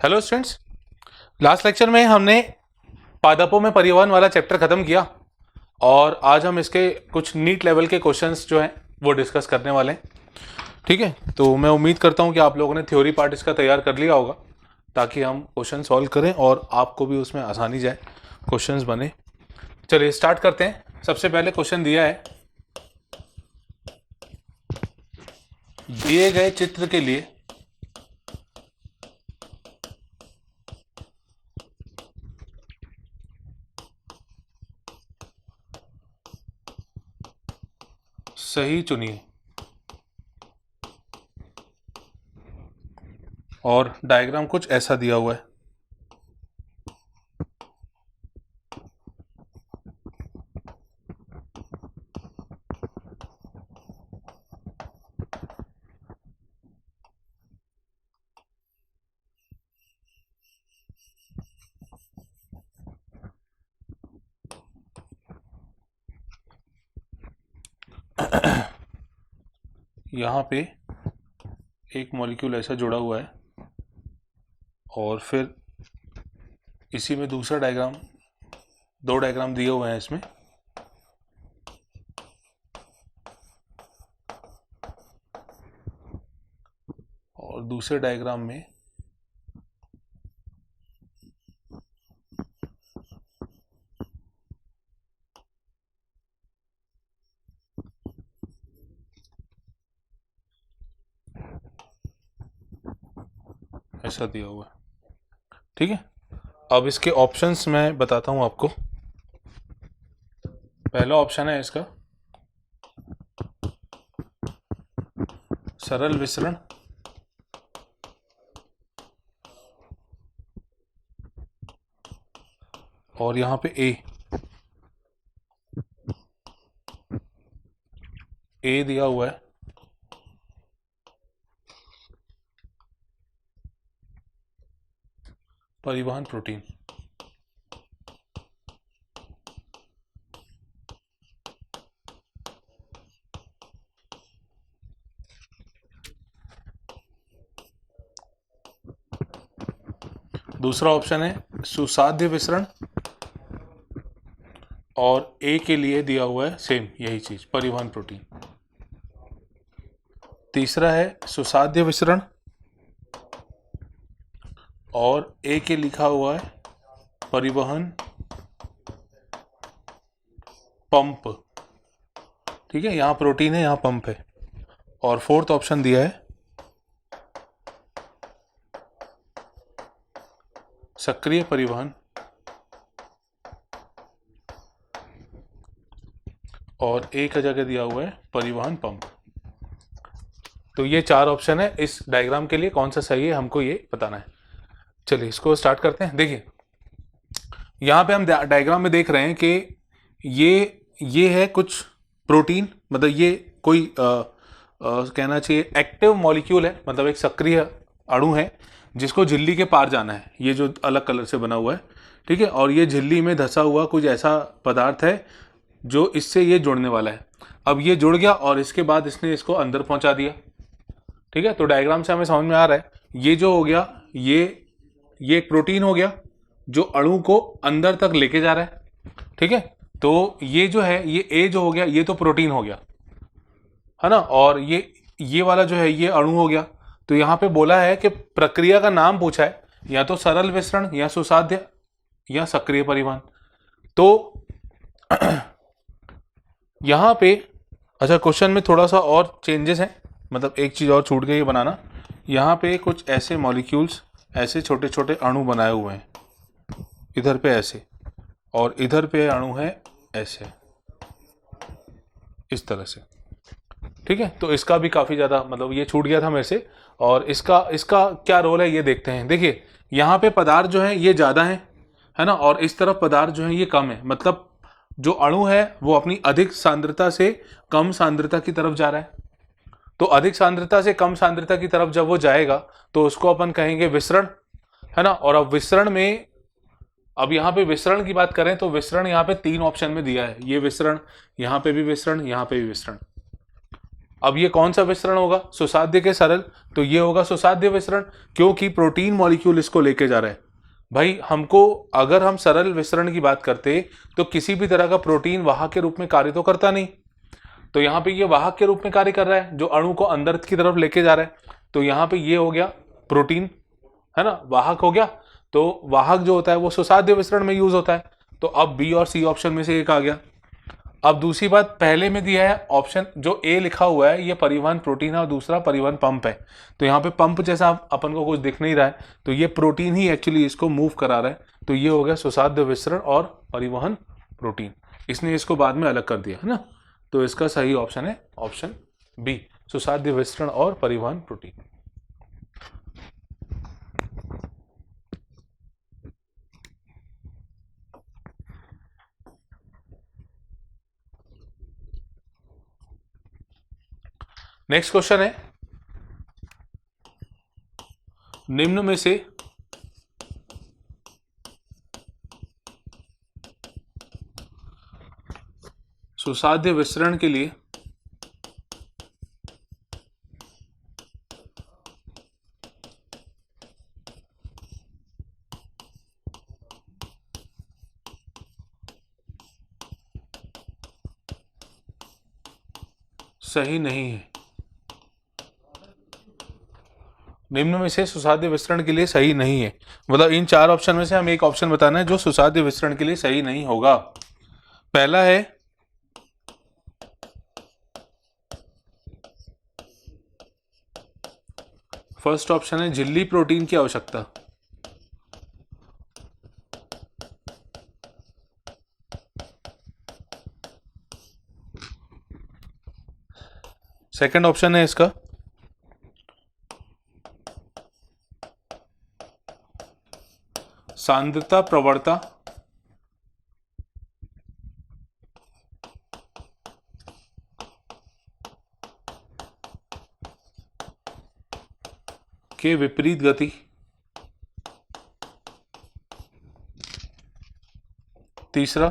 Hello students, last lecture में हमने पादपों में परिवहन वाला चैप्टर खत्म किया और आज हम इसके कुछ नीट लेवल के क्वेश्चंस जो हैं वो डिस्कस करने वाले हैं। ठीक है, तो मैं उम्मीद करता हूं कि आप लोगों ने थ्योरी पार्ट इसका तैयार कर लिया होगा ताकि हम क्वेश्चन सॉल्व करें और आपको भी उसमें आसानी जाए, क्वेश्चंस बने। चलिए स्टार्ट करते हैं। सबसे पहले क्वेश्चन दिया है, दिए गए चित्र के लिए सही चुनिए और डायग्राम कुछ ऐसा दिया हुआ है। यहाँ पे एक मॉलिक्यूल ऐसा जुड़ा हुआ है और फिर इसी में दूसरा डायग्राम, दो डायग्राम दिए हुए हैं इसमें। और दूसरे डायग्राम में ऐसा दिया हुआ है। ठीक है, अब इसके ऑप्शंस मैं बताता हूं आपको। पहला ऑप्शन है इसका सरल विसरण, और यहां पे ए दिया हुआ है। परिवहन प्रोटीन, दूसरा ऑप्शन है सुसाध्य विसरण और ए के लिए दिया हुआ है सेम यही चीज, परिवहन प्रोटीन। तीसरा है सुसाध्य विसरण और ए के लिखा हुआ है परिवहन पंप। ठीक है, यहां प्रोटीन है, यहां पंप है। और फोर्थ ऑप्शन दिया है सक्रिय परिवहन और ए का जगह दिया हुआ है परिवहन पंप। तो ये चार ऑप्शन है। इस डायग्राम के लिए कौन सा सही है हमको ये बताना है। चलिए इसको स्टार्ट करते हैं। देखिए यहाँ पे हम डायग्राम में देख रहे हैं कि ये है कुछ प्रोटीन, मतलब ये कोई कहना चाहिए एक्टिव मॉलिक्यूल है, मतलब एक सक्रिय अणु है जिसको झिल्ली के पार जाना है। ये जो अलग कलर से बना हुआ है, ठीक है, और ये झिल्ली में धंसा हुआ कुछ ऐसा पदार्थ है जो इससे ये जुड़ने वाला है। अब ये जुड़ गया और इसके बाद इसने इसको अंदर पहुंचा दिया। ठीक है, तो डायग्राम से हमें समझ में आ रहा है ये जो हो गया, ये एक प्रोटीन हो गया जो अणु को अंदर तक लेके जा रहा है। ठीक है, तो ये जो है, ये ए जो हो गया, ये तो प्रोटीन हो गया, है ना, और ये वाला जो है ये अणु हो गया। तो यहां पे बोला है कि प्रक्रिया का नाम पूछा है, या तो सरल विसरण या सुसाध्य या सक्रिय परिवहन। तो यहां पे अच्छा, क्वेश्चन में थोड़ा सा और चेंजेस हैं, मतलब एक चीज और छूट गई है बनाना। यहां पे कुछ ऐसे मॉलिक्यूल्स, ऐसे छोटे छोटे अणु बनाए हुए हैं, इधर पे ऐसे और इधर पे अणु है ऐसे, इस तरह से। ठीक है, तो इसका भी काफी ज्यादा, मतलब ये छूट गया था मेरे से, और इसका क्या रोल है ये देखते हैं। देखिए यहाँ पे पदार्थ जो है ये ज्यादा है ना, और इस तरफ पदार्थ जो है ये कम है। मतलब जो अणु है वो अपनी अधिक सांद्रता से कम सांद्रता की तरफ जा रहा है। तो अधिक सांद्रता से कम सांद्रता की तरफ जब वो जाएगा तो उसको अपन कहेंगे विसरण, है ना। और अब विसरण में, अब यहाँ पे विसरण की बात करें तो विसरण यहाँ पे तीन ऑप्शन में दिया है। ये विसरण, यहाँ पे भी विसरण, यहाँ पे भी विसरण। अब ये कौन सा विसरण होगा, सुसाध्य के सरल, तो ये होगा सुसाध्य विसरण, क्योंकि प्रोटीन मॉलिक्यूल इसको लेके जा रहा है। भाई हमको, अगर हम सरल विसरण की बात करते तो किसी भी तरह का प्रोटीन वाहक के रूप में कार्य तो करता नहीं, तो यहाँ पे ये वाहक के रूप में कार्य कर रहा है, जो अणु को अंदर की तरफ लेके जा रहा है। तो यहाँ पे ये हो गया प्रोटीन, है ना, वाहक हो गया। तो वाहक जो होता है वो सुसाध्य विसरण में यूज होता है। तो अब बी और सी ऑप्शन में से एक आ गया। अब दूसरी बात, पहले में दिया है ऑप्शन जो ए लिखा हुआ है, ये परिवहन प्रोटीन है और दूसरा परिवहन पंप है। तो यहाँ पे पंप जैसा अपन को कुछ दिख नहीं रहा है, तो ये प्रोटीन ही एक्चुअली इसको मूव करा रहा है। तो ये हो गया सुसाध्य विसरण और परिवहन प्रोटीन, इसने इसको बाद में अलग कर दिया, है ना। तो इसका सही ऑप्शन है ऑप्शन बी, सुसाध्य विसरण और परिवहन प्रोटीन। नेक्स्ट क्वेश्चन है, निम्न में से सुसाध्य विसरण के लिए सही नहीं है। निम्न में से सुसाध्य विसरण के लिए सही नहीं है, मतलब इन चार ऑप्शन में से हमें एक ऑप्शन बताना है जो सुसाध्य विसरण के लिए सही नहीं होगा। पहला है फर्स्ट ऑप्शन है झिल्ली प्रोटीन की आवश्यकता। सेकंड ऑप्शन है इसका सांद्रता प्रवणता के विपरीत गति। तीसरा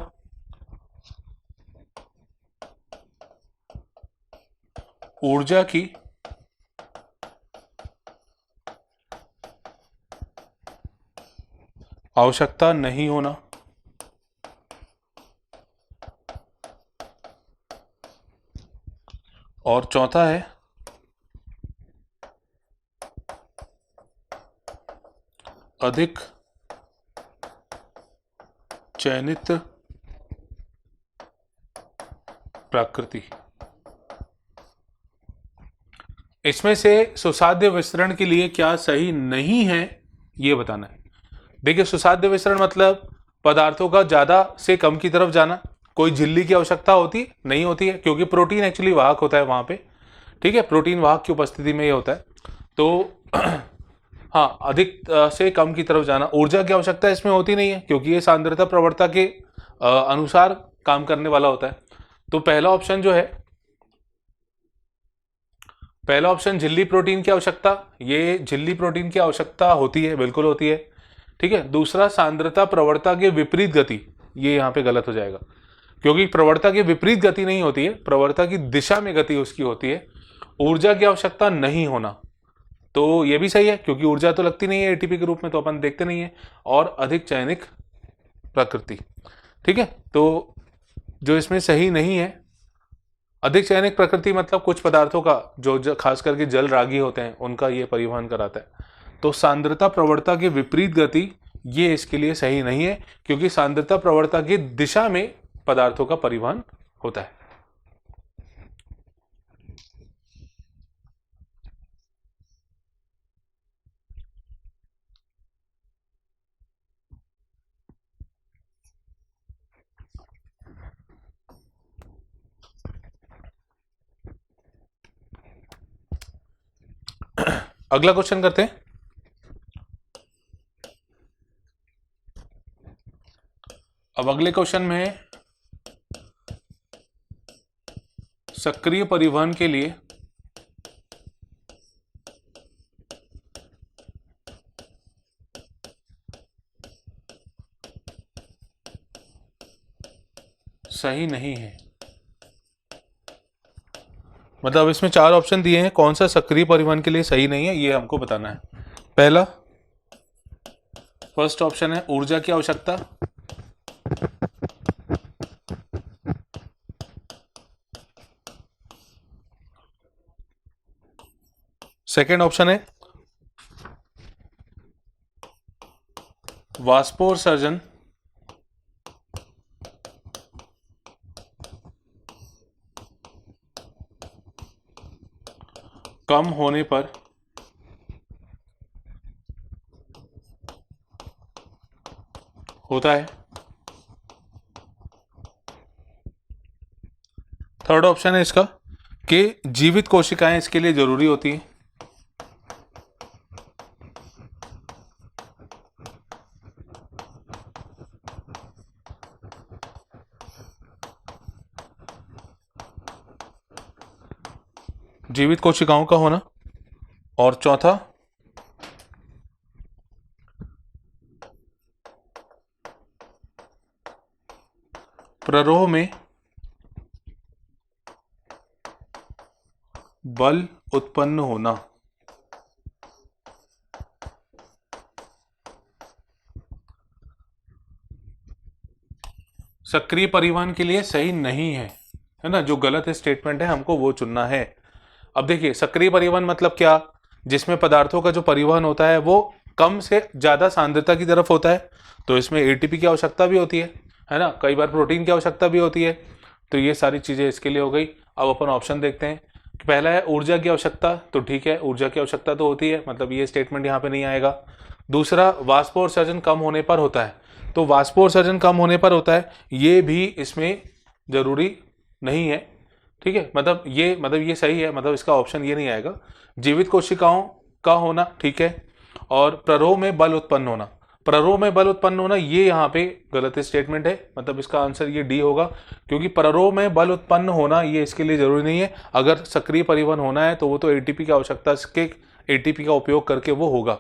ऊर्जा की आवश्यकता नहीं होना। और चौथा है अधिक चयनित प्रकृति। इसमें से सुसाध्य विसरण के लिए क्या सही नहीं है ये बताना है। देखिए, सुसाध्य विसरण मतलब पदार्थों का ज्यादा से कम की तरफ जाना। कोई झिल्ली की आवश्यकता होती नहीं होती है, क्योंकि प्रोटीन एक्चुअली वाहक होता है वहां पे, ठीक है, प्रोटीन वाहक की उपस्थिति में ये होता है। तो हाँ, अधिक से कम की तरफ जाना। ऊर्जा की आवश्यकता इसमें होती नहीं है, क्योंकि ये सांद्रता प्रवणता के अनुसार काम करने वाला होता है। तो पहला ऑप्शन जो है, पहला ऑप्शन झिल्ली प्रोटीन की आवश्यकता, ये झिल्ली प्रोटीन की आवश्यकता होती है, बिल्कुल होती है, ठीक है। दूसरा सांद्रता प्रवणता के विपरीत गति, ये यहां पे गलत हो जाएगा, क्योंकि प्रवणता की विपरीत गति नहीं होती है, प्रवणता की दिशा में गति उसकी होती है। ऊर्जा की आवश्यकता नहीं होना, तो ये भी सही है, क्योंकि ऊर्जा तो लगती नहीं है एटीपी के रूप में, तो अपन देखते नहीं है। और अधिक चयनिक प्रकृति, ठीक है। तो जो इसमें सही नहीं है, अधिक चयनिक प्रकृति मतलब कुछ पदार्थों का जो खास करके जल रागी होते हैं उनका ये परिवहन कराता है। तो सांद्रता प्रवणता के विपरीत गति ये इसके लिए सही नहीं है, क्योंकि सांद्रता प्रवणता की दिशा में पदार्थों का परिवहन होता है। अगला क्वेश्चन करते हैं। अब अगले क्वेश्चन में सक्रिय परिवहन के लिए सही नहीं है। मतलब इसमें 4 ऑप्शन दिए हैं, कौन सा सक्रिय परिवहन के लिए सही नहीं है ये हमको बताना है। पहला, फर्स्ट ऑप्शन है ऊर्जा की आवश्यकता। सेकंड ऑप्शन है वाष्पोत्सर्जन कम होने पर होता है। थर्ड ऑप्शन है इसका कि जीवित कोशिकाएं इसके लिए जरूरी होती हैं। जीवित कोशिकाओं का होना। और चौथा, प्ररोह में बल उत्पन्न होना। सक्रिय परिवहन के लिए सही नहीं है ना, जो गलत स्टेटमेंट है हमको वो चुनना है। अब देखिए, सक्रिय परिवहन मतलब क्या, जिसमें पदार्थों का जो परिवहन होता है वो कम से ज्यादा सांद्रता की तरफ होता है, तो इसमें एटीपी की आवश्यकता भी होती है ना, कई बार प्रोटीन की आवश्यकता भी होती है। तो ये सारी चीजें इसके लिए हो गई। अब अपन ऑप्शन देखते हैं। पहला है ऊर्जा की आवश्यकता, तो ठीक है, ऊर्जा की आवश्यकता तो होती है, मतलब ये स्टेटमेंट यहाँ पे नहीं आएगा। दूसरा, वाष्पोत्सर्जन कम होने पर होता है, तो वाष्पोत्सर्जन कम होने पर होता है, ये भी इसमें जरूरी नहीं है। ठीक है, मतलब ये सही है, मतलब इसका ऑप्शन ये नहीं आएगा। जीवित कोशिकाओं का होना ठीक है, और प्ररोह में बल उत्पन्न होना, प्ररोह में बल उत्पन्न होना ये यहाँ पे गलत स्टेटमेंट है, मतलब इसका आंसर ये डी होगा, क्योंकि प्ररोह में बल उत्पन्न होना ये इसके लिए जरूरी नहीं है। अगर सक्रिय परिवहन होना है तो वो तो एटीपी की आवश्यकता के, एटीपी का उपयोग करके वो होगा।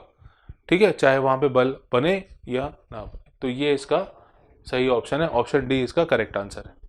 ठीक है, चाहे वहां पे बल बने या ना बने। तो ये इसका सही ऑप्शन है, ऑप्शन डी इसका करेक्ट आंसर है।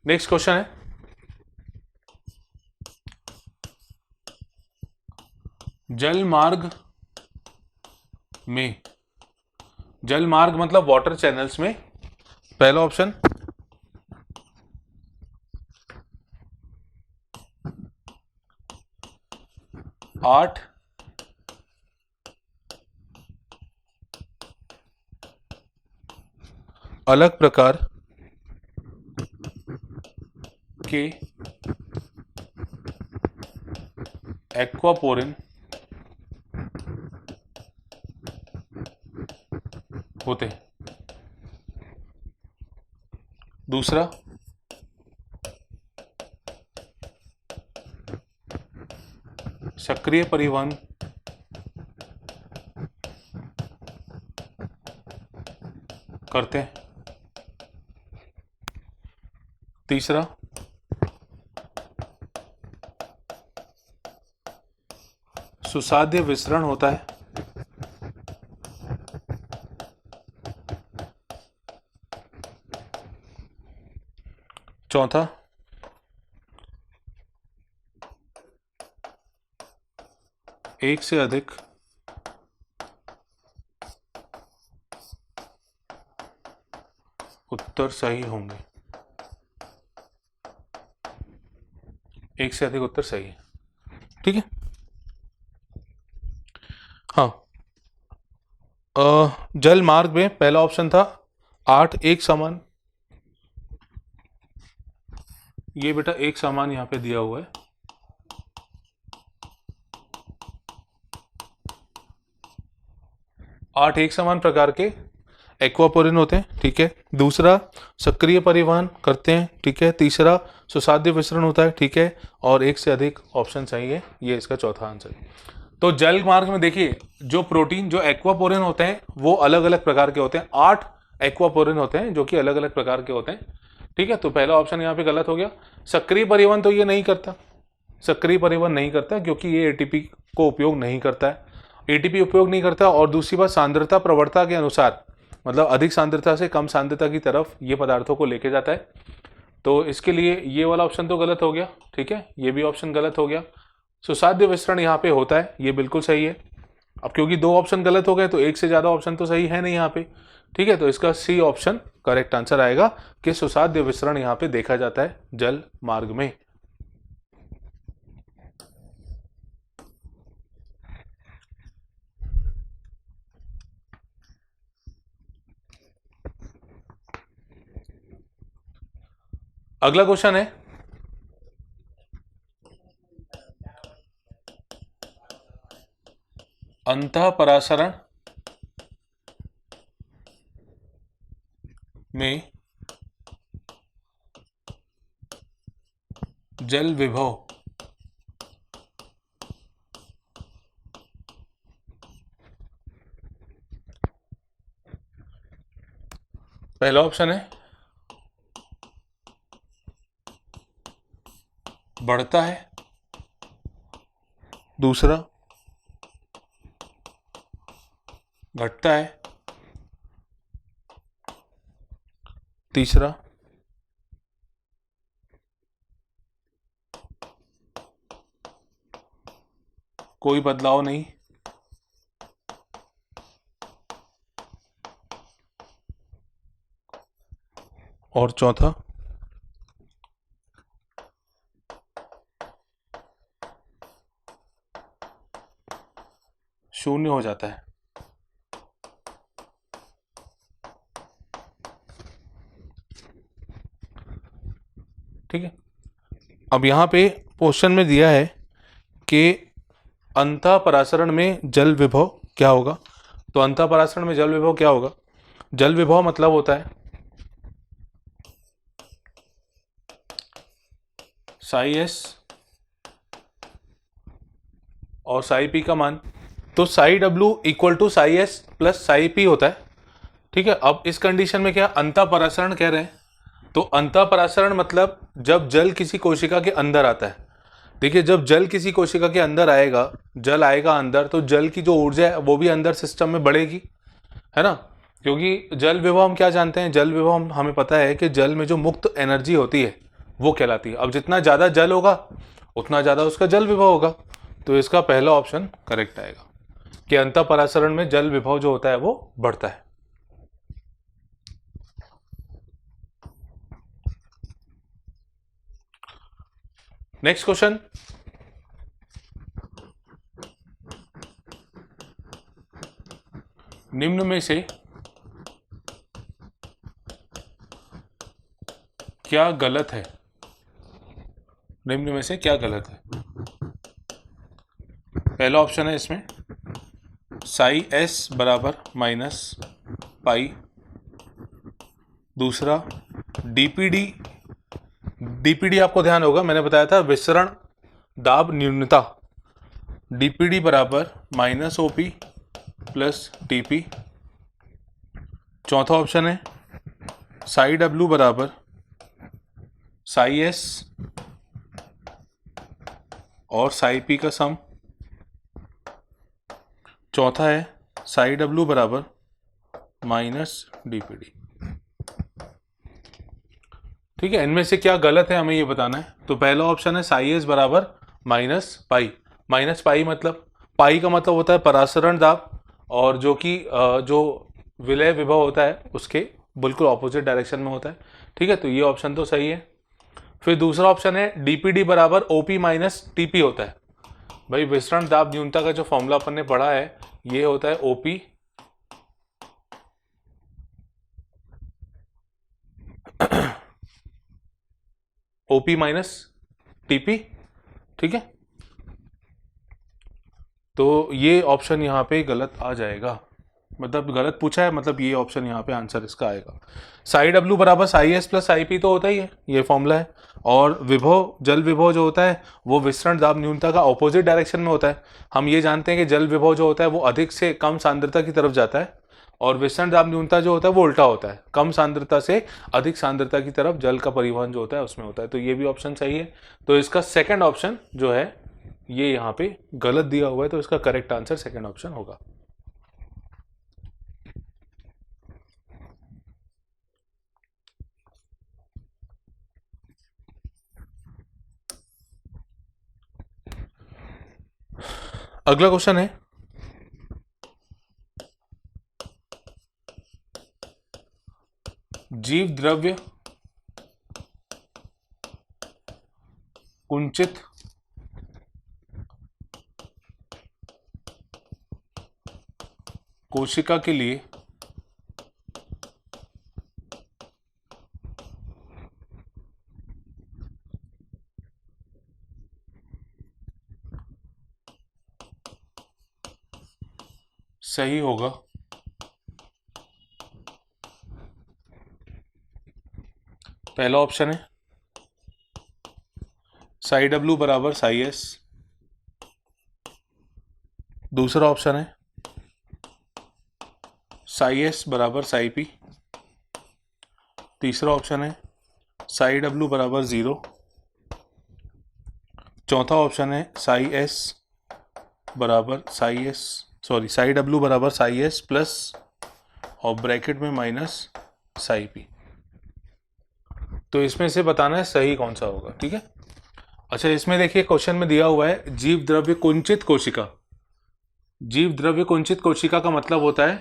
नेक्स्ट क्वेश्चन है, जल मार्ग में, जल मार्ग मतलब वाटर चैनल्स में, पहला ऑप्शन 8 अलग प्रकार के एक्वापोरिन होते हैं। दूसरा, सक्रिय परिवहन करते हैं। तीसरा, सुसाध्य विसरण होता है। चौथा, एक से अधिक उत्तर सही होंगे। एक से अधिक उत्तर सही है। ठीक है, हाँ। जल मार्ग में पहला ऑप्शन था 8 एक समान, ये बेटा एक समान यहां पे दिया हुआ है। आठ एक समान प्रकार के एक्वापोरिन होते हैं। ठीक है, दूसरा सक्रिय परिवहन करते हैं। ठीक है, तीसरा सुसाध्य विसरण होता है। ठीक है, और एक से अधिक ऑप्शन सही है, ये इसका चौथा आंसर है। तो जल मार्ग में देखिए जो प्रोटीन जो एक्वापोरिन होते हैं वो अलग अलग प्रकार के होते हैं, 8 एक्वापोरिन होते हैं जो कि अलग अलग प्रकार के होते हैं। ठीक है, तो पहला ऑप्शन यहाँ पे गलत हो गया। सक्रिय परिवहन तो ये नहीं करता, सक्रिय परिवहन नहीं करता क्योंकि ये एटीपी को उपयोग नहीं करता है, एटीपी उपयोग नहीं करता। और दूसरी बात, सांद्रता प्रवणता के अनुसार, मतलब अधिक सांद्रता से कम सांद्रता की तरफ ये पदार्थों को लेके जाता है। तो इसके लिए ये वाला ऑप्शन तो गलत हो गया। ठीक है, ये भी ऑप्शन गलत हो गया। सुसाध्य विसरण यहाँ पे होता है, ये बिल्कुल सही है। अब क्योंकि 2 ऑप्शन गलत हो गए तो एक से ज्यादा ऑप्शन तो सही है नहीं यहाँ पे। ठीक है, तो इसका सी ऑप्शन करेक्ट आंसर आएगा कि सुसाध्य विसरण यहाँ पे देखा जाता है जल मार्ग में। अगला क्वेश्चन है, अंतःपरासरण में जल विभव पहला ऑप्शन है बढ़ता है, दूसरा घटता है, तीसरा कोई बदलाव नहीं, और चौथा शून्य हो जाता है। ठीक है, अब यहां पे क्वेश्चन में दिया है कि अंतःपरासरण में जल विभव क्या होगा। तो अंतःपरासरण में जल विभव क्या होगा? जल विभव मतलब होता है साई एस और साई पी का मान। तो psi W equal to psi S plus psi P होता है। ठीक है, अब इस कंडीशन में क्या अंतःपरासरण कह रहे हैं, तो अंतःपरासरण मतलब जब जल किसी कोशिका के अंदर आता है। देखिए, जब जल किसी कोशिका के अंदर आएगा, जल आएगा अंदर, तो जल की जो ऊर्जा है वो भी अंदर सिस्टम में बढ़ेगी, है ना। क्योंकि जल विभव हम क्या जानते हैं, जल विभव हमें पता है कि जल में जो मुक्त एनर्जी होती है वो कहलाती है। अब जितना ज़्यादा जल होगा उतना ज़्यादा उसका जल विभव होगा। तो इसका पहला ऑप्शन करेक्ट आएगा कि अंतःपरासरण में जल विभव जो होता है वो बढ़ता है। नेक्स्ट क्वेश्चन, निम्न में से क्या गलत है? निम्न में से क्या गलत है? पहला ऑप्शन है इसमें साई एस बराबर माइनस पाई, दूसरा डीपीडी, डीपीडी आपको ध्यान होगा मैंने बताया था विसरण दाब न्यूनता, डीपीडी बराबर माइनस ओपी प्लस टीपी। चौथा ऑप्शन है साई डब्ल्यू बराबर साई एस और साई पी का सम। चौथा है साई डब्ल्यू बराबर माइनस डीपीडी। ठीक है, इनमें से क्या गलत है हमें ये बताना है। तो पहला ऑप्शन है साई एस बराबर माइनस पाई। माइनस पाई मतलब, पाई का मतलब होता है परासरण दाब, और जो कि जो विलय विभव होता है उसके बिल्कुल ऑपोजिट डायरेक्शन में होता है। ठीक है, तो ये ऑप्शन तो सही है। फिर दूसरा ऑप्शन है डीपीडी बराबर ओपी माइनस टीपी होता है। भाई विसरण दाब न्यूनता का जो फॉर्मूला अपन ने पढ़ा है ये होता है ओपी ओपी माइनस टीपी। ठीक है, तो ये ऑप्शन यहां पे गलत आ जाएगा। मतलब गलत पूछा है, मतलब ये ऑप्शन यहाँ पे आंसर इसका आएगा। साई डब्ल्यू बराबर Sai S plus psi P तो होता ही है, ये फॉर्मूला है। और विभव, जल विभव जो होता है वो विसरण दाब न्यूनता का ऑपोजिट डायरेक्शन में होता है। हम ये जानते हैं कि जल विभव जो होता है वो अधिक से कम सांद्रता की तरफ जाता है, और विसरण दाब न्यूनता जो होता है वो उल्टा होता है, कम सांद्रता से अधिक सांद्रता की तरफ जल का परिवहन जो होता है उसमें होता है। तो ये भी ऑप्शन सही है। तो इसका सेकंड ऑप्शन जो है ये यहाँ पे गलत दिया हुआ है, तो इसका करेक्ट आंसर सेकंड ऑप्शन होगा। अगला क्वेश्चन है, जीव द्रव्य कुंचित कोशिका के लिए सही होगा। पहला ऑप्शन है साई डब्ल्यू बराबर साई एस। दूसरा ऑप्शन है साई एस बराबर साई पी। तीसरा ऑप्शन है साई डब्ल्यू बराबर 0। चौथा ऑप्शन है साई एस बराबर Sai S, sorry Sai W बराबर साई एस प्लस और ब्रैकेट में माइनस साई पी। तो इसमें से बताना है सही कौन सा होगा, ठीक है। अच्छा, इसमें देखिए क्वेश्चन में दिया हुआ है जीव द्रव्य कुंचित कोशिका। जीव द्रव्य कुंचित कोशिका का मतलब होता है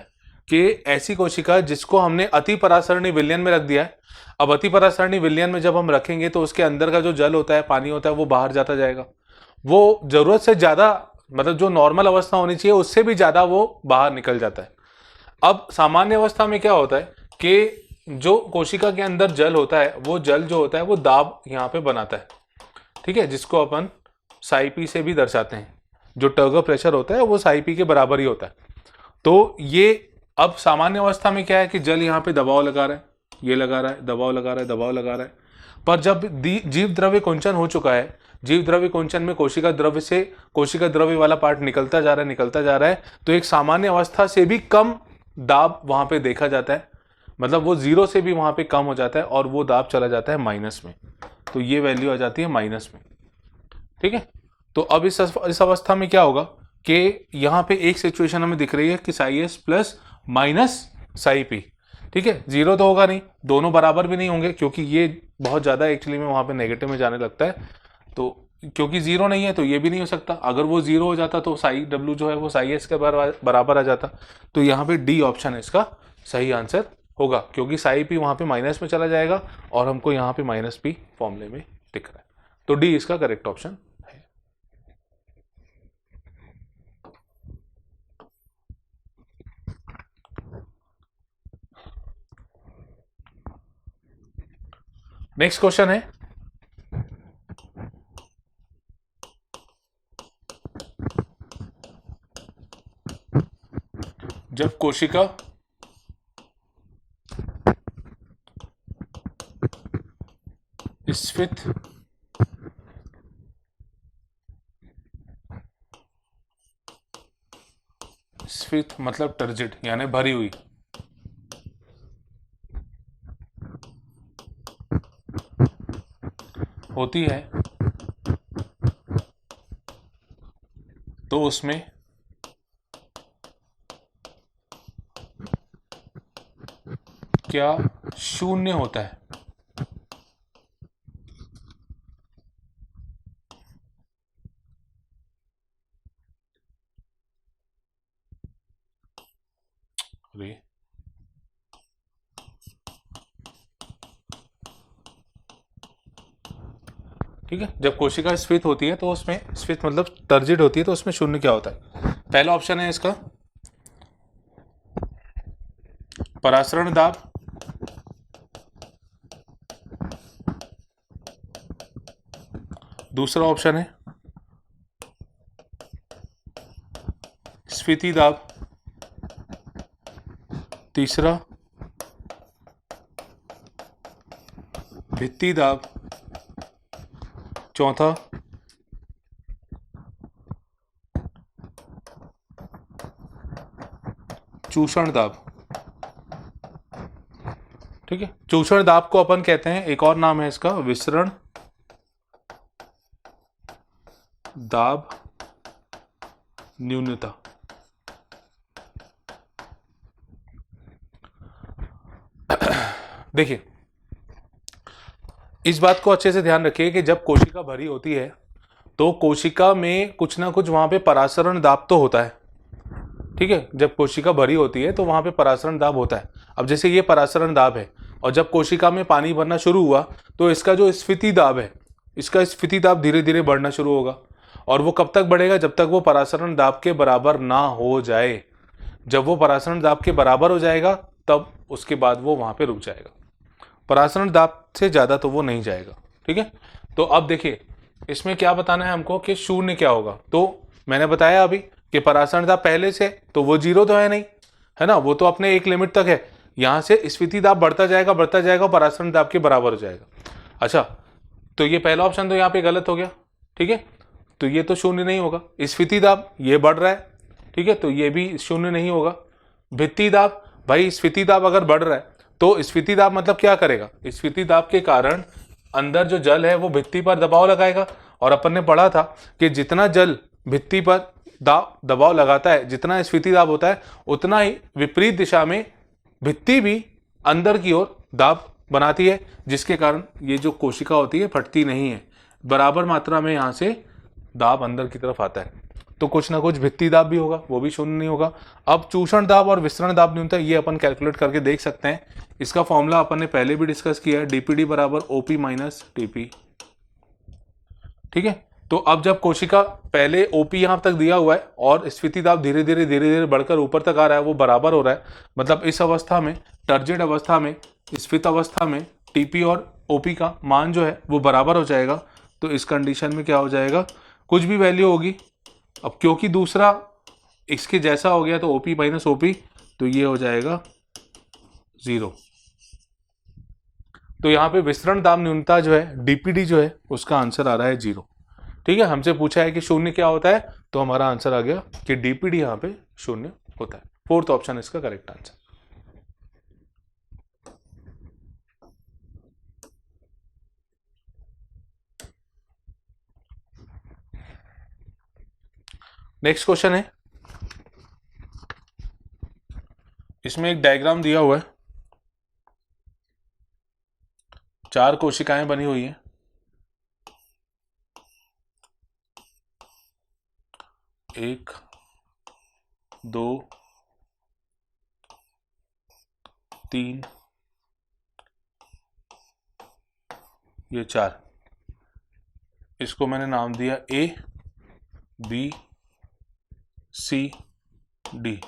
कि ऐसी कोशिका जिसको हमने अति परासरणी विलयन में रख दिया है। अब अति परासरणी विलयन में जब हम रखेंगे तो उसके अंदर का जो जल होता है, पानी होता है, वो बाहर जाता जाएगा। वो जरूरत से ज्यादा, मतलब जो नॉर्मल अवस्था होनी चाहिए उससे भी ज्यादा वो बाहर निकल जाता है। अब सामान्य अवस्था में क्या होता है कि जो कोशिका के अंदर जल होता है वो जल जो होता है वो दाब यहाँ पे बनाता है, ठीक है, जिसको अपन साई पी से भी दर्शाते हैं। जो टर्गर प्रेशर होता है वो साई पी के बराबर ही होता है। तो ये अब सामान्य अवस्था में क्या है कि जल यहाँ पे दबाव लगा रहा है, ये लगा रहा है, दबाव लगा रहा है, दबाव लगा रहा है। पर जब जीव द्रव्य कुंचन हो चुका है, जीव द्रव्य कुंचन में कोशिका द्रव्य से कोशिका द्रव्य वाला पार्ट निकलता जा रहा है, निकलता जा रहा है, तो एक सामान्य अवस्था से भी कम दाब वहां पे देखा जाता है। मतलब वो 0 से भी वहां पे कम हो जाता है और वो दाब चला जाता है माइनस में। तो ये वैल्यू आ जाती है माइनस में, ठीक है। तो अब इस अवस्था में क्या होगा कि यहाँ पे एक सिचुएशन हमें दिख रही है कि Sai S plus minus psi P, ठीक है। 0 तो होगा नहीं, दोनों बराबर भी नहीं होंगे क्योंकि ये बहुत ज़्यादा एक्चुअली में वहाँ पे नेगेटिव में जाने लगता है। तो क्योंकि 0 नहीं है तो ये भी नहीं हो सकता। अगर वो 0 हो जाता तो साई डब्ल्यू जो है वो साई एस के बराबर आ जाता। तो यहाँ पे डी ऑप्शन इसका सही आंसर होगा, क्योंकि साई पी वहाँ पे माइनस में चला जाएगा और हमको यहाँ पे माइनस पी फॉर्मूले में दिख रहा है। तो डी इसका करेक्ट ऑप्शन है। नेक्स्ट क्वेश्चन है, जब कोशिका स्फीत स्फीत मतलब टर्जिड यानी भरी हुई होती है तो उसमें क्या शून्य होता है? अरे ठीक है, जब कोशिका स्फीत होती है तो उसमें स्फीत मतलब टर्जिड होती है तो उसमें शून्य क्या होता है? पहला ऑप्शन है इसका परासरण दाब, दूसरा ऑप्शन है स्फीति दाब, तीसरा भित्ति दाब, चौथा चूषण दाब। ठीक है, चूषण दाब को अपन कहते हैं, एक और नाम है इसका विसरण दाब न्यूनता। देखिए, इस बात को अच्छे से ध्यान रखिए कि जब कोशिका भरी होती है तो कोशिका में कुछ ना कुछ वहां पे परासरण दाब तो होता है। ठीक है, जब कोशिका भरी होती है तो वहां पे परासरण दाब होता है। अब जैसे ये परासरण दाब है और जब कोशिका में पानी भरना शुरू हुआ तो इसका जो स्फीति दाब है, इसका स्फीति दाब धीरे धीरे बढ़ना शुरू होगा। और वो कब तक बढ़ेगा? जब तक वो परासरण दाब के बराबर ना हो जाए। जब वो परासरण दाब के बराबर हो जाएगा तब उसके बाद वो वहां पे रुक जाएगा। परासरण दाब से ज्यादा तो वो नहीं जाएगा। ठीक है, तो अब देखिए इसमें क्या बताना है हमको कि शून्य क्या होगा। तो मैंने बताया अभी कि परासरण दाब पहले से तो वो जीरो तो है नहीं, है ना, वो तो अपने एक लिमिट तक है। यहां से स्फीति दाब बढ़ता जाएगा, परासरण दाब के बराबर हो जाएगा। अच्छा, तो ये पहला ऑप्शन तो यहाँ पे गलत हो गया। ठीक है, तो ये तो शून्य नहीं होगा। स्फीति दाब ये बढ़ रहा है, ठीक है, तो ये भी शून्य नहीं होगा। भित्ति दाब, भाई स्फीति दाब अगर बढ़ रहा है तो स्फीति दाब मतलब क्या करेगा? स्फीति दाब के कारण अंदर जो जल है वो भित्ति पर दबाव लगाएगा। और अपन ने पढ़ा था कि जितना जल भित्ति पर दबाव लगाता है, जितना स्फीति दाब होता है, उतना ही विपरीत दिशा में भित्ति भी अंदर की ओर दाब बनाती है, जिसके कारण ये जो कोशिका होती है फटती नहीं है। बराबर मात्रा में यहां से दाब अंदर की तरफ आता है। तो कुछ ना कुछ भित्ति दाब भी होगा, वो भी शून्य नहीं होगा। अब चूषण दाब और विसरण दाब न्यूनता ये अपन कैलकुलेट करके देख सकते हैं। इसका फॉर्मूला अपन ने पहले भी डिस्कस किया है, डीपीडी बराबर ओपी माइनस टीपी। ठीक है, तो अब जब कोशिका पहले ओपी यहां तक दिया हुआ है और स्फीति दाब धीरे धीरे बढ़कर ऊपर तक आ रहा है, वो बराबर हो रहा है, मतलब इस अवस्था में, टर्जिड अवस्था में, स्फीत अवस्था में टीपी और ओपी का मान जो है वो बराबर हो जाएगा। तो इस कंडीशन में क्या हो जाएगा? कुछ भी वैल्यू होगी। अब क्योंकि दूसरा इसके जैसा हो गया तो ओपी माइनस ओपी, तो ये हो जाएगा 0। तो यहां पे विसरण दाब न्यूनता जो है, डीपीडी जो है, उसका आंसर आ रहा है 0। ठीक है, हमसे पूछा है कि शून्य क्या होता है, तो हमारा आंसर आ गया कि डीपीडी यहां पे शून्य होता है। फोर्थ ऑप्शन इसका करेक्ट आंसर। नेक्स्ट क्वेश्चन है, इसमें एक डायग्राम दिया हुआ है, 4 कोशिकाएं बनी हुई हैं। एक, दो, तीन, ये 4। इसको मैंने नाम दिया ए, बी, सी, डी।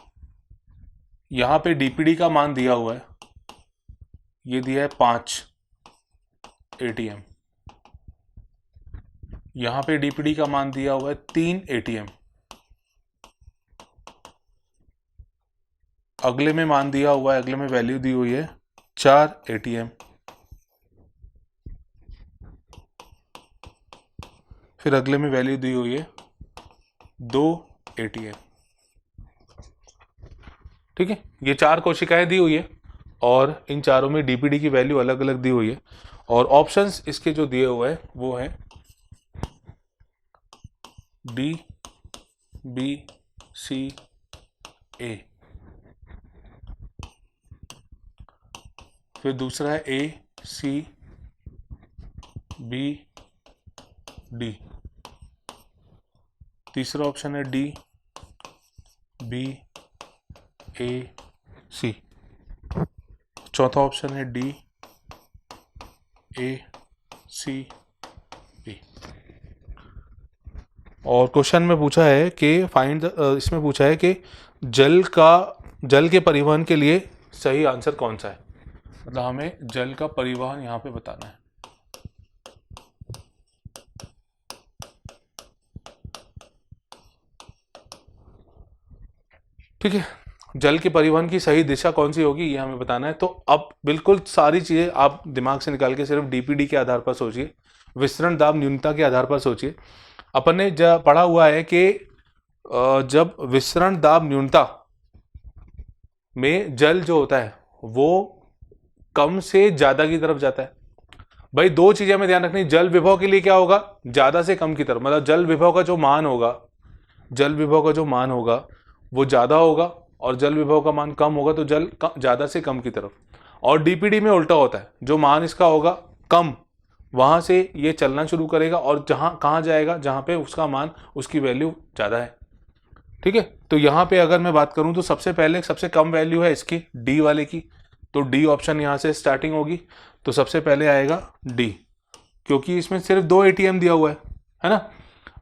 यहां पे डीपीडी का मान दिया हुआ है, ये दिया है 5 एटीएम। यहां पे डीपीडी का मान दिया हुआ है 3 एटीएम। अगले में मान दिया हुआ है, अगले में वैल्यू दी हुई है 4 एटीएम। फिर अगले में वैल्यू दी हुई है 2 एटीएम। ठीक है, ये 4 कोशिकाएं दी हुई है और इन चारों में डीपीडी की वैल्यू अलग अलग दी हुई है। और ऑप्शंस इसके जो दिए हुए हैं वो है डी, बी, सी, ए। फिर दूसरा है ए, सी, बी, डी। तीसरा ऑप्शन है डी, बी, ए, सी। चौथा ऑप्शन है डी, ए, सी, बी। और क्वेश्चन में पूछा है कि इसमें पूछा है कि जल के परिवहन के लिए सही आंसर कौन सा है। मतलब हमें जल का परिवहन यहां पे बताना है। ठीक है, जल के परिवहन की सही दिशा कौन सी होगी ये हमें बताना है। तो अब बिल्कुल सारी चीजें आप दिमाग से निकाल के सिर्फ डीपीडी के आधार पर सोचिए, विस्तरण दाब न्यूनता के आधार पर सोचिए। अपन ने पढ़ा हुआ है कि जब विस्तरण दाब न्यूनता में जल जो होता है वो कम से ज्यादा की तरफ जाता है। भाई दो चीजें हमें ध्यान रखनी, जल विभव के लिए क्या होगा, ज्यादा से कम की तरफ, मतलब जल विभव का जो मान होगा, जल विभव का जो मान होगा वो ज्यादा होगा, और जल विभव का मान कम होगा तो जल ज्यादा से कम की तरफ। और डीपीडी में उल्टा होता है, जो मान इसका होगा कम वहां से ये चलना शुरू करेगा और जहां कहां जाएगा, जहां पे उसका मान उसकी वैल्यू ज्यादा है। ठीक है, तो यहां पे अगर मैं बात करूं तो सबसे पहले सबसे कम वैल्यू है इसकी डी वाले की, तो डी ऑप्शन यहां से स्टार्टिंग होगी। तो सबसे पहले आएगा डी, क्योंकि इसमें सिर्फ 2 एटीएम दिया हुआ है ना।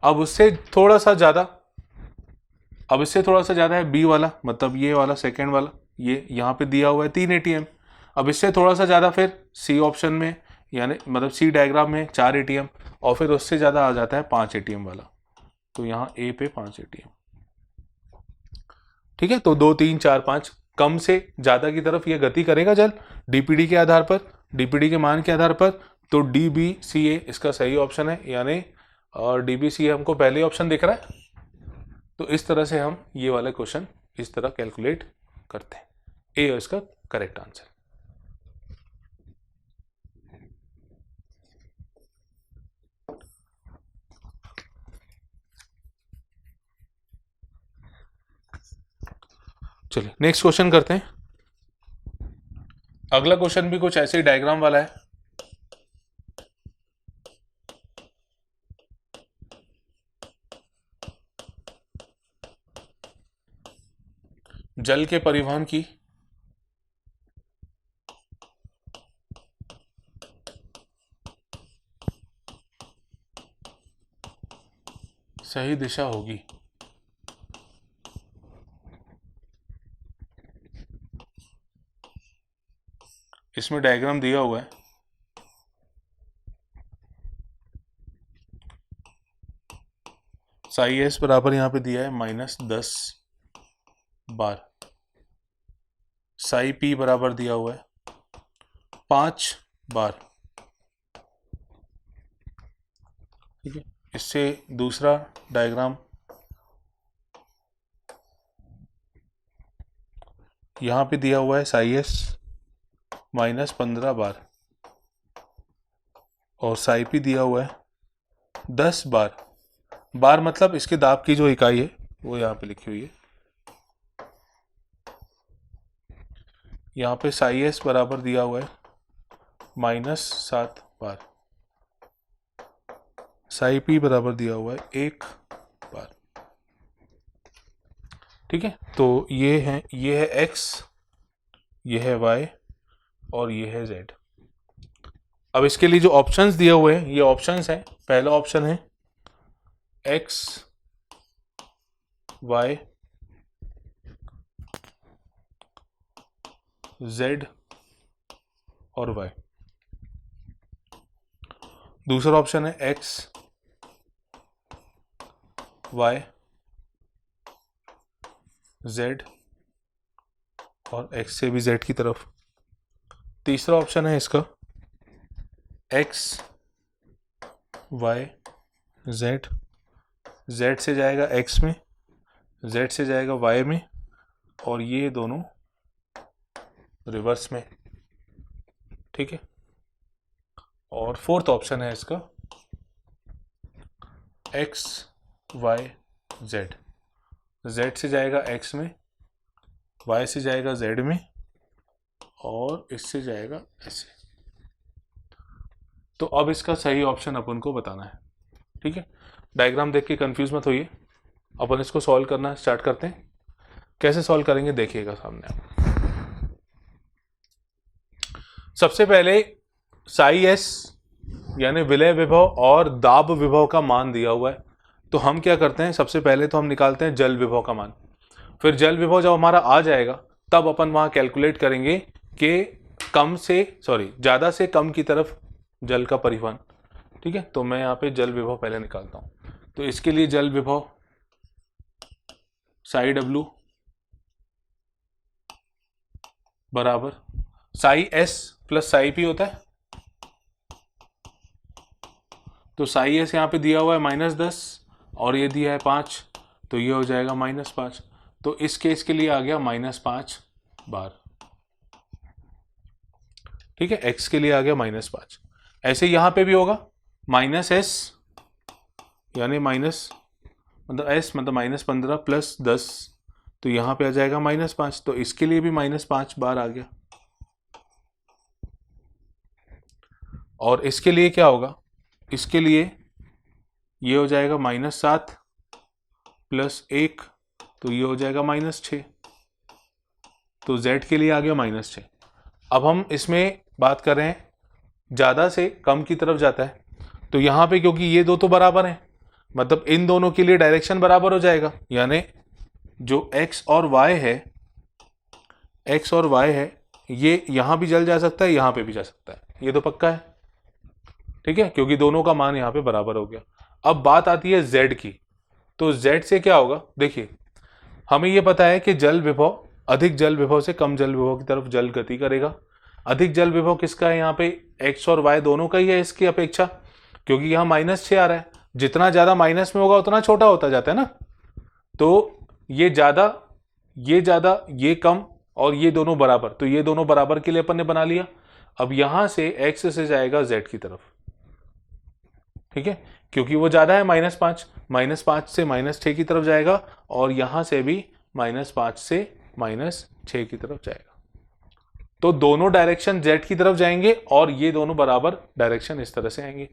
अब उससे थोड़ा सा ज्यादा, अब इससे थोड़ा सा ज्यादा है बी वाला, मतलब ये वाला सेकेंड वाला, ये यहाँ पे दिया हुआ है 3 एटीएम। अब इससे थोड़ा सा ज्यादा फिर सी ऑप्शन में, यानी मतलब सी डायग्राम में 4 एटीएम, और फिर उससे ज्यादा आ जाता है 5 एटीएम वाला, तो यहाँ ए पे 5 एटीएम। ठीक है, तो 2 3 4 5 कम से ज्यादा की तरफ ये गति करेगा जल डीपीडी के आधार पर, डीपीडी के मान के आधार पर। तो डी बी सी ए इसका सही ऑप्शन है, यानी और डी बी सी ए हमको पहले ऑप्शन दिख रहा है। तो इस तरह से हम ये वाला क्वेश्चन इस तरह कैलकुलेट करते हैं। ए है इसका करेक्ट आंसर। चलिए नेक्स्ट क्वेश्चन करते हैं। अगला क्वेश्चन भी कुछ ऐसे ही डायग्राम वाला है। जल के परिवहन की सही दिशा होगी। इसमें डायग्राम दिया हुआ है, साई एस बराबर यहां पे दिया है -10 बार, साई पी बराबर दिया हुआ है 5 बार। ठीक है, इससे दूसरा डायग्राम यहां पे दिया हुआ है साई एस -15 बार, और साई पी दिया हुआ है 10 बार। बार मतलब इसके दाब की जो इकाई है वो यहाँ पे लिखी हुई है। यहाँ पे साई एस बराबर दिया हुआ है -7 बार, साई पी बराबर दिया हुआ है 1 बार। ठीक है, तो ये है x, ये है y, और ये है z। अब इसके लिए जो ऑप्शंस दिए हुए हैं, ये ऑप्शंस हैं। पहला ऑप्शन है x y z और y। दूसरा ऑप्शन है x y z और x से भी z की तरफ। तीसरा ऑप्शन है इसका x y z, z से जाएगा x में, z से जाएगा y में, और ये दोनों रिवर्स में। ठीक है, और फोर्थ ऑप्शन है इसका x y z, z से जाएगा x में, y से जाएगा z में, और इससे जाएगा ऐसे। तो अब इसका सही ऑप्शन अपन को बताना है। ठीक है, डायग्राम देख के कंफ्यूज मत होइए, अपन इसको सॉल्व करना स्टार्ट करते हैं। कैसे सॉल्व करेंगे देखिएगा सामने आप। सबसे पहले साई एस यानी विलय विभव और दाब विभव का मान दिया हुआ है, तो हम क्या करते हैं, सबसे पहले तो हम निकालते हैं जल विभव का मान। फिर जल विभव जब हमारा आ जाएगा तब अपन वहां कैलकुलेट करेंगे कि ज्यादा से कम की तरफ जल का परिवहन। ठीक है, तो मैं यहाँ पे जल विभव पहले निकालता हूं। तो इसके लिए जल विभव साई डब्ल्यू बराबर Sai S plus psi P होता है। तो साई एस यहाँ पे दिया हुआ है -10 और ये दिया है 5, तो ये हो जाएगा -5। तो इस केस के लिए आ गया -5 बार। ठीक है, x के लिए आ गया -5। ऐसे यहां पे भी होगा -s, यानी माइनस मतलब s मतलब -15 प्लस 10, तो यहां पे आ जाएगा -5। तो इसके लिए भी -5 बार आ गया। और इसके लिए क्या होगा, इसके लिए ये हो जाएगा -7 प्लस 1, तो ये हो जाएगा -6। तो z के लिए आ गया -6। अब हम इसमें बात कर रहे हैं ज़्यादा से कम की तरफ जाता है, तो यहाँ पे क्योंकि ये दो तो बराबर हैं, मतलब इन दोनों के लिए डायरेक्शन बराबर हो जाएगा, यानी जो x और y है, x और y है, ये यहाँ भी जल जा सकता है, यहाँ पे भी जा सकता है, ये तो पक्का है। ठीक है, क्योंकि दोनों का मान यहाँ पे बराबर हो गया। अब बात आती है z की, तो z से क्या होगा, देखिए हमें ये पता है कि जल विभव अधिक जल विभव से कम जल विभव की तरफ जल गति करेगा। अधिक जल विभव किसका है, यहाँ पे x और y दोनों का ही है इसकी अपेक्षा, क्योंकि यहाँ -6 आ रहा है। जितना ज्यादा माइनस में होगा उतना छोटा होता जाता है ना, तो ये ज्यादा, ये ज्यादा, ये कम और ये दोनों बराबर, तो ये दोनों बराबर के लिए अपन ने बना लिया। अब यहां से x से जाएगा z की तरफ। ठीक है, क्योंकि वो ज्यादा है -5, -5 से -6 की तरफ जाएगा, और यहां से भी -5 से -6 की तरफ जाएगा। तो दोनों डायरेक्शन z की तरफ जाएंगे और ये दोनों बराबर डायरेक्शन इस तरह से आएंगे।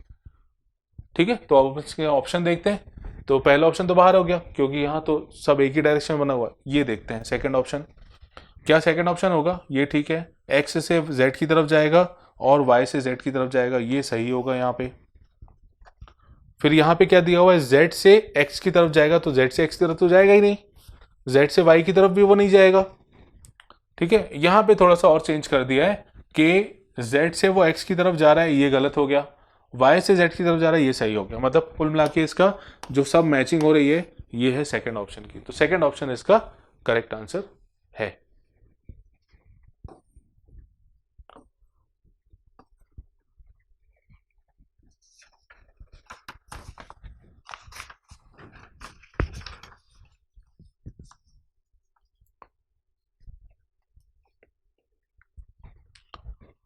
ठीक है, तो अब इसके ऑप्शन देखते हैं। तो पहला ऑप्शन तो बाहर हो गया, क्योंकि यहां तो सब एक ही डायरेक्शन बना हुआ है। ये देखते हैं सेकंड ऑप्शन, क्या सेकंड ऑप्शन होगा। ये ठीक है, x से z की तरफ जाएगा और y से z की तरफ जाएगा, ये सही होगा यहाँ पे। फिर यहाँ पे क्या दिया हुआ है, z से x की तरफ जाएगा, तो z से x की तरफ तो जाएगा ही नहीं, z से y की तरफ भी वो नहीं जाएगा। ठीक है, यहाँ पे थोड़ा सा और चेंज कर दिया है कि z से वो x की तरफ जा रहा है, ये गलत हो गया, y से z की तरफ जा रहा है, ये सही हो गया। मतलब कुल मिला के इसका जो सब मैचिंग हो रही है, ये है सेकंड ऑप्शन की। तो सेकंड ऑप्शन इसका करेक्ट आंसर है।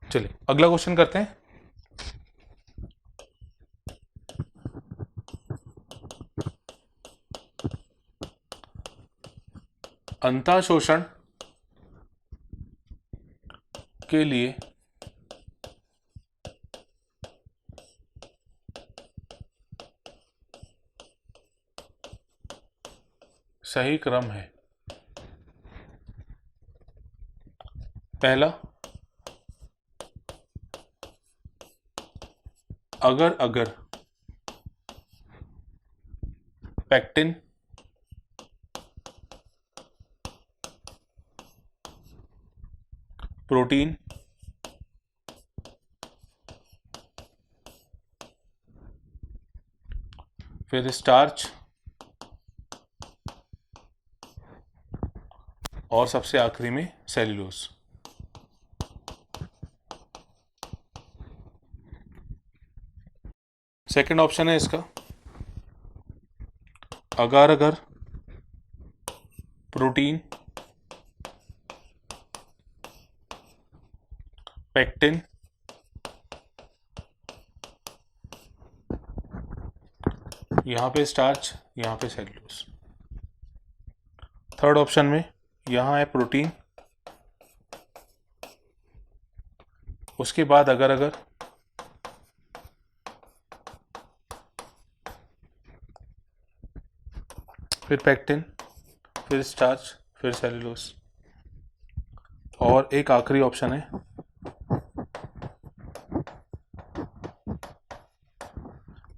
चलिए अगला क्वेश्चन करते हैं। अंतःशोषण के लिए सही क्रम है। पहला, अगर पैक्टिन प्रोटीन फिर स्टार्च और सबसे आखिरी में सेल्यूलोज। सेकंड ऑप्शन है इसका, अगर प्रोटीन पैक्टिन यहाँ पे स्टार्च, यहाँ पे सेल्यूलोज। थर्ड ऑप्शन में यहाँ है प्रोटीन, उसके बाद अगर फिर पैक्टिन फिर स्टार्च फिर सेल्यूलोज, और एक आखिरी ऑप्शन है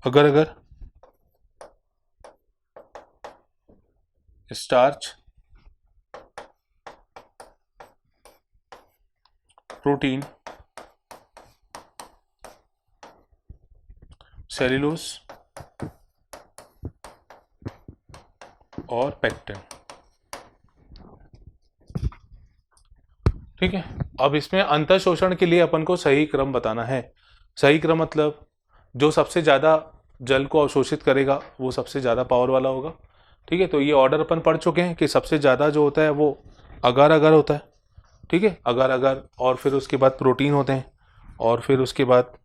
अगर स्टार्च प्रोटीन सेल्यूलोज और पैक्टिन। ठीक है, अब इसमें अंतर शोषण के लिए अपन को सही क्रम बताना है। सही क्रम मतलब जो सबसे ज़्यादा जल को अवशोषित करेगा वो सबसे ज़्यादा पावर वाला होगा। ठीक है, तो ये ऑर्डर अपन पढ़ चुके हैं कि सबसे ज़्यादा जो होता है वो अगर अगर होता है। ठीक है, अगर अगर, और फिर उसके बाद प्रोटीन होते हैं, और फिर उसके बाद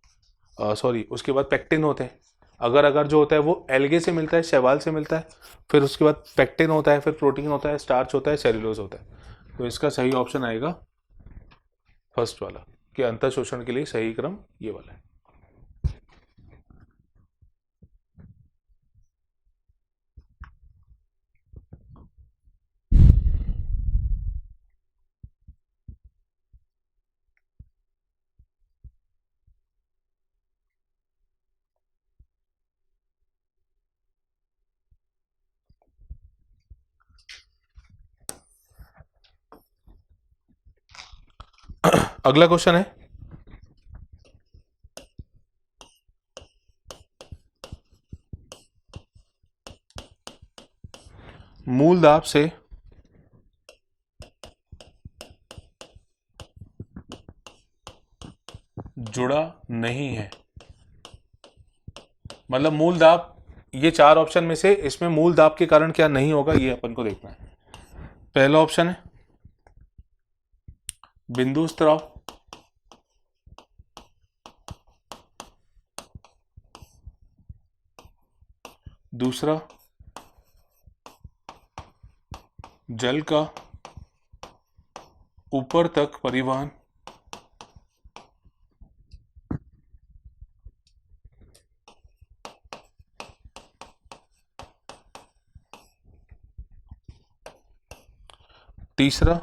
उसके बाद पेक्टिन होते हैं। अगर अगर जो होता है वो एल्गे से मिलता है, शैवाल से मिलता है। फिर उसके बाद पेक्टिन होता है, फिर प्रोटीन होता है, स्टार्च होता है, सेल्यूलोज होता है। तो इसका सही ऑप्शन आएगा फर्स्ट वाला, कि अंतर शोषण के लिए सही क्रम ये वाला है। अगला क्वेश्चन है, मूल दाब से जुड़ा नहीं है। मतलब मूल दाब, ये चार ऑप्शन में से इसमें मूल दाब के कारण क्या नहीं होगा ये अपन को देखना है। पहला ऑप्शन है बिंदु स्त्राव, दूसरा जल का ऊपर तक परिवहन, तीसरा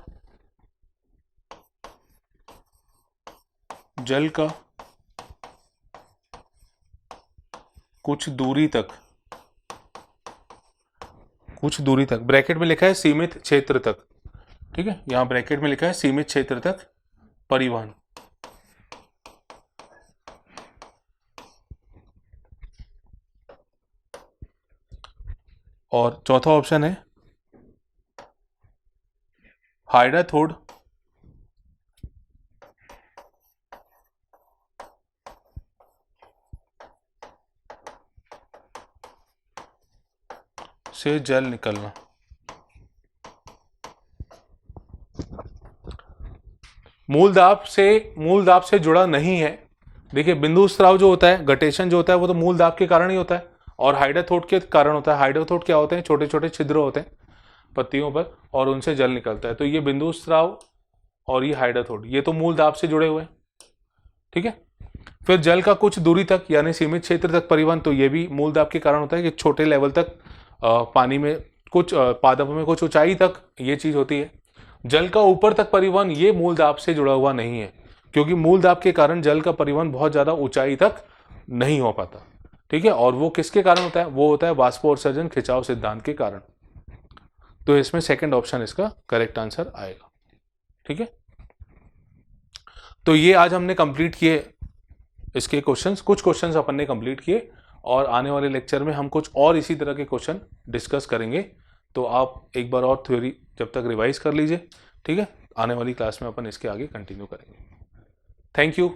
जल का कुछ दूरी तक, कुछ दूरी तक, ब्रैकेट में लिखा है सीमित क्षेत्र तक। ठीक है, यहां ब्रैकेट में लिखा है सीमित क्षेत्र तक परिवहन। और चौथा ऑप्शन है हाइड्राथोड से जल निकलना। मूल दाब से जुड़ा नहीं है। देखिए, बिंदु स्राव जो होता है, गटेशन जो होता है, वो तो मूल दाब के कारण ही होता है, और हाइड्राथोड के कारण होता है। हाइड्राथोड क्या होते हैं? छोटे छोटे छिद्र होते हैं पत्तियों पर, और उनसे जल निकलता है। तो ये बिंदु स्राव और ये हाइड्राथोड, ये तो मूल दाब से जुड़े हुए हैं। ठीक है, फिर जल का कुछ दूरी तक यानी सीमित क्षेत्र तक परिवहन, तो ये भी मूल दाब के कारण होता है कि छोटे लेवल तक पानी में कुछ पादपों में कुछ ऊंचाई तक ये चीज होती है। जल का ऊपर तक परिवहन ये मूल दाब से जुड़ा हुआ नहीं है, क्योंकि मूल दाब के कारण जल का परिवहन बहुत ज्यादा ऊंचाई तक नहीं हो पाता। ठीक है, और वो किसके कारण होता है? वो होता है वाष्पोत्सर्जन खिंचाव सिद्धांत के कारण। तो इसमें सेकंड ऑप्शन इसका करेक्ट आंसर आएगा। ठीक है, तो ये आज हमने कंप्लीट किए इसके क्वेश्चंस, कुछ क्वेश्चंस अपन ने कंप्लीट किए, और आने वाले लेक्चर में हम कुछ और इसी तरह के क्वेश्चन डिस्कस करेंगे। तो आप एक बार और थ्योरी जब तक रिवाइज कर लीजिए। ठीक है, आने वाली क्लास में अपन इसके आगे कंटिन्यू करेंगे। Thank you.